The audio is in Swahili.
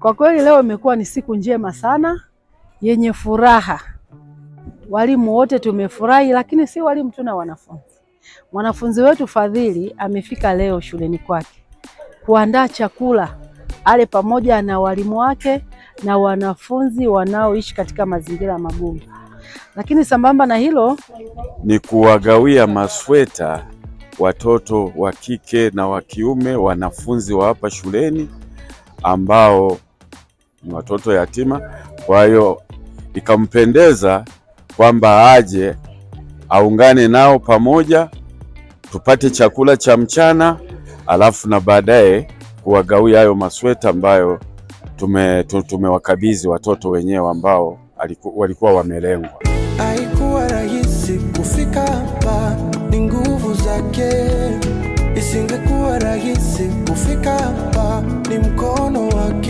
Kwa kweli leo imekuwa ni siku njema sana yenye furaha. Walimu wote tumefurahi, lakini si walimu tu na wanafunzi. Mwanafunzi wetu Fadhili amefika leo shuleni kwake kuandaa chakula ale pamoja na walimu wake na wanafunzi wanaoishi katika mazingira magumu. Lakini sambamba na hilo ni kuwagawia masweta watoto wa kike na wa kiume, wanafunzi wa hapa shuleni ambao ni watoto yatima. Kwa hiyo ikampendeza kwamba aje aungane nao pamoja tupate chakula cha mchana, alafu na baadaye kuwagawia hayo masweta ambayo tumewakabidhi watoto wenyewe ambao walikuwa wamelengwa. Haikuwa rahisi kufika hapa, ni nguvu zake. Isingekuwa rahisi kufika hapa, ni mkono wake.